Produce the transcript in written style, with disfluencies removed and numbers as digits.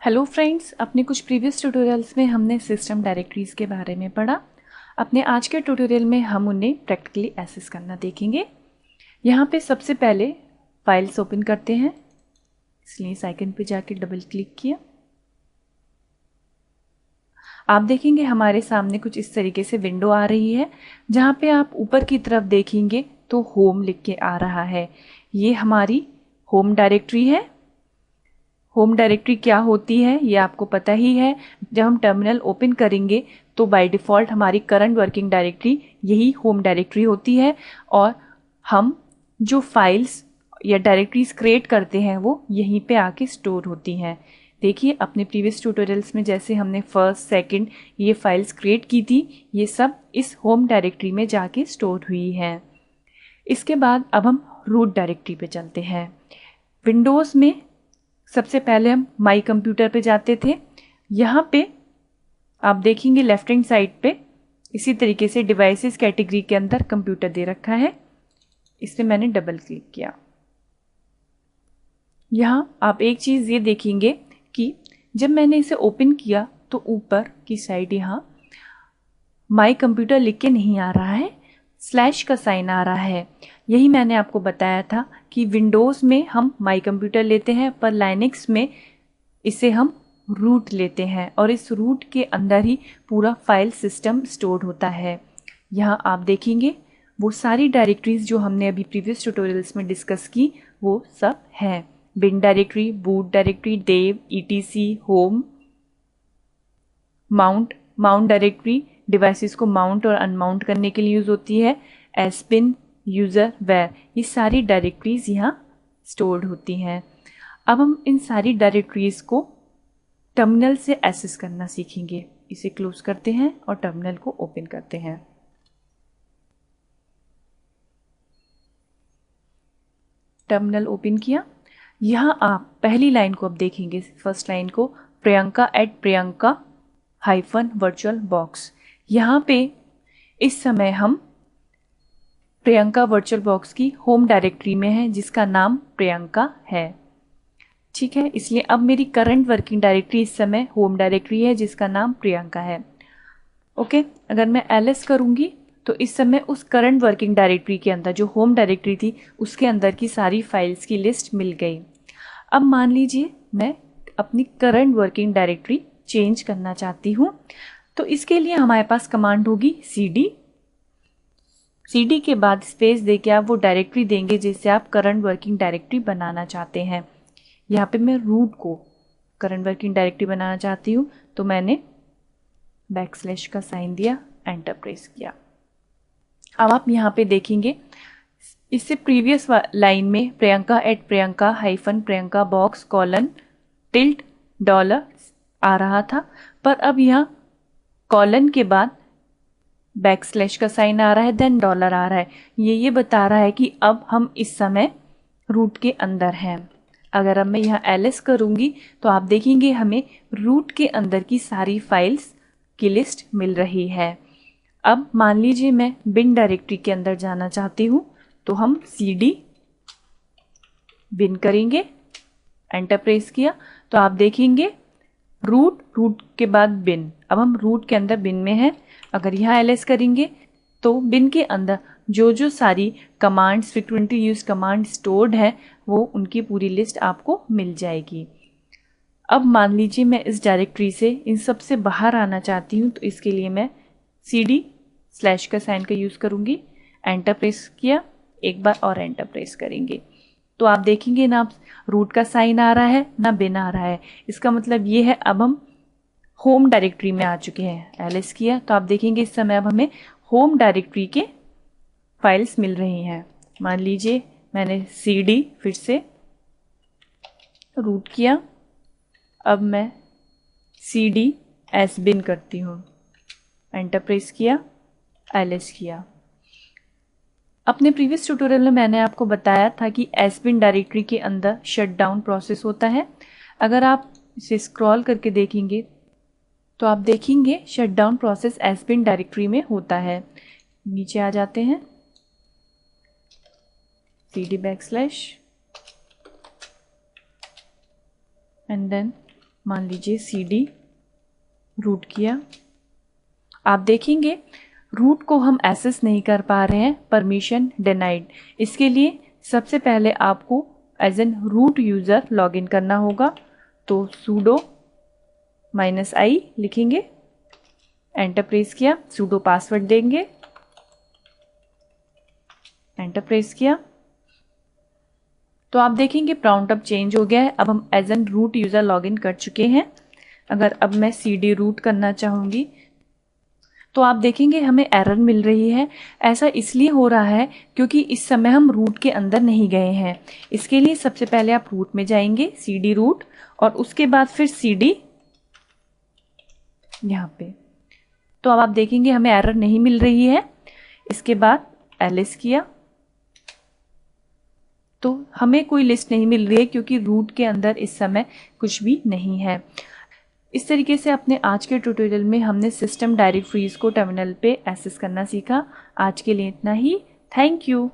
Hello friends, अपने कुछ previous tutorials में हमने सिस्टम डायरेक्टरीज़ के बारे में पढ़ा। अपने आज के ट्यूटोरियल में हम उन्हें प्रैक्टिकली एक्सेस करना देखेंगे। यहाँ पे सबसे पहले फाइल्स ओपन करते हैं, इसलिए इस आइकन पे जाके डबल क्लिक किया। आप देखेंगे हमारे सामने कुछ इस तरीके से विंडो आ रही है, जहाँ पे आप ऊपर की तरफ देखेंगे तो होम लिख के आ रहा है। ये हमारी होम डायरेक्टरी है। होम डायरेक्टरी क्या होती है ये आपको पता ही है। जब हम टर्मिनल ओपन करेंगे तो बाय डिफ़ॉल्ट हमारी करंट वर्किंग डायरेक्टरी यही होम डायरेक्टरी होती है, और हम जो फाइल्स या डायरेक्टरीज क्रिएट करते हैं वो यहीं पे आके स्टोर होती हैं। देखिए, अपने प्रीवियस ट्यूटोरियल्स में जैसे हमने फर्स्ट सेकंड ये फाइल्स क्रिएट की थी, ये सब इस होम डायरेक्टरी में जाके स्टोर हुई हैं। इसके बाद अब हम रूट डायरेक्टरी पे चलते हैं। विंडोज़ में सबसे पहले हम माई कंप्यूटर पे जाते थे। यहाँ पे आप देखेंगे लेफ्ट हैंड साइड पे इसी तरीके से डिवाइसेस कैटेगरी के अंदर कंप्यूटर दे रखा है। इस पे मैंने डबल क्लिक किया। यहाँ आप एक चीज़ ये देखेंगे कि जब मैंने इसे ओपन किया तो ऊपर की साइड यहाँ माई कंप्यूटर लिख के नहीं आ रहा है, स्लैश का साइन आ रहा है। यही मैंने आपको बताया था कि विंडोज़ में हम माई कंप्यूटर लेते हैं, पर लाइनक्स में इसे हम रूट लेते हैं, और इस रूट के अंदर ही पूरा फाइल सिस्टम स्टोर होता है। यहाँ आप देखेंगे वो सारी डायरेक्टरीज जो हमने अभी प्रीवियस ट्यूटोरियल्स में डिस्कस की वो सब हैं। Bin directory, boot directory, dev, ETC, home, mount directory devices को माउंट और अनमाउंट करने के लिए यूज़ होती है। एसबिन, यूज़र, वेयर, ये सारी डायरेक्टरीज यहाँ स्टोर्ड होती हैं। अब हम इन सारी डायरेक्टरीज को टर्मिनल से एक्सेस करना सीखेंगे। इसे क्लोज करते हैं और टर्मिनल को ओपन करते हैं। टर्मिनल ओपन किया। यहाँ आप पहली लाइन को अब देखेंगे, फर्स्ट लाइन को, priyanka@priyanka -virtual box। यहाँ पे इस समय हम प्रियंका वर्चुअल बॉक्स की होम डायरेक्टरी में है, जिसका नाम प्रियंका है। ठीक है, इसलिए अब मेरी करंट वर्किंग डायरेक्टरी इस समय होम डायरेक्टरी है जिसका नाम प्रियंका है। ओके, अगर मैं ls करूँगी तो इस समय उस करंट वर्किंग डायरेक्टरी के अंदर जो होम डायरेक्टरी थी उसके अंदर की सारी फाइल्स की लिस्ट मिल गई। अब मान लीजिए मैं अपनी करंट वर्किंग डायरेक्टरी चेंज करना चाहती हूँ, तो इसके लिए हमारे पास कमांड होगी cd के बाद स्पेस दे के आप वो डायरेक्टरी देंगे जिससे आप करंट वर्किंग डायरेक्टरी बनाना चाहते हैं। यहाँ पे मैं रूट को करंट वर्किंग डायरेक्टरी बनाना चाहती हूँ, तो मैंने बैकस्लैश का साइन दिया, एंटर प्रेस किया। अब आप यहाँ पे देखेंगे इससे प्रीवियस लाइन में priyanka@priyanka box $, आ रहा था, पर अब यहाँ कॉलन के बाद बैकस्लैश का साइन आ रहा है, देन डॉलर आ रहा है। ये बता रहा है कि अब हम इस समय रूट के अंदर हैं। अगर अब मैं यहाँ ls करूँगी तो आप देखेंगे हमें रूट के अंदर की सारी फाइल्स की लिस्ट मिल रही है। अब मान लीजिए मैं बिन डायरेक्टरी के अंदर जाना चाहती हूँ, तो हम cd बिन करेंगे, एंटर प्रेस किया तो आप देखेंगे रूट के बाद बिन। अब हम रूट के अंदर बिन में हैं। अगर यहाँ ls करेंगे तो बिन के अंदर जो सारी commands, frequently use command stored है, वो उनकी पूरी लिस्ट आपको मिल जाएगी। अब मान लीजिए मैं इस डायरेक्टरी से इन सब से बाहर आना चाहती हूँ, तो इसके लिए मैं cd स्लैश का साइन का यूज़ करूँगी, एंटर प्रेस किया एक बार और एंटर प्रेस करेंगे तो आप देखेंगे ना रूट का साइन आ रहा है ना बिन आ रहा है। इसका मतलब ये है अब हम होम डायरेक्टरी में आ चुके हैं। ls किया तो आप देखेंगे इस समय अब हमें होम डायरेक्टरी के फाइल्स मिल रही हैं। मान लीजिए मैंने cd फिर से रूट किया, अब मैं cd sbin करती हूँ, एंटर प्रेस किया, ls किया। अपने प्रीवियस ट्यूटोरियल में मैंने आपको बताया था कि sbin डायरेक्टरी के अंदर शटडाउन प्रोसेस होता है। अगर आप इसे स्क्रॉल करके देखेंगे तो आप देखेंगे शटडाउन प्रोसेस sbin डायरेक्टरी में होता है। नीचे आ जाते हैं, cd बैकस्लैश एंड देन मान लीजिए cd रूट किया। आप देखेंगे रूट को हम एक्सेस नहीं कर पा रहे हैं, परमिशन डिनाइड। इसके लिए सबसे पहले आपको as an root user login करना होगा। तो sudo -i लिखेंगे, एंटर प्रेस किया, sudo पासवर्ड देंगे, एंटर प्रेस किया, तो आप देखेंगे प्राउंट अब चेंज हो गया है। अब हम as an root user login कर चुके हैं। अगर अब मैं cd रूट करना चाहूँगी तो आप देखेंगे हमें एरर मिल रही है। ऐसा इसलिए हो रहा है क्योंकि इस समय हम रूट के अंदर नहीं गए हैं। इसके लिए सबसे पहले आप रूट में जाएंगे, cd रूट, और उसके बाद फिर cd यहाँ पे। तो अब आप देखेंगे हमें एरर नहीं मिल रही है। इसके बाद ls किया तो हमें कोई लिस्ट नहीं मिल रही है क्योंकि रूट के अंदर इस समय कुछ भी नहीं है। इस तरीके से अपने आज के ट्यूटोरियल में हमने सिस्टम डायरेक्टरीज को टर्मिनल पे एक्सेस करना सीखा। आज के लिए इतना ही। Thank you.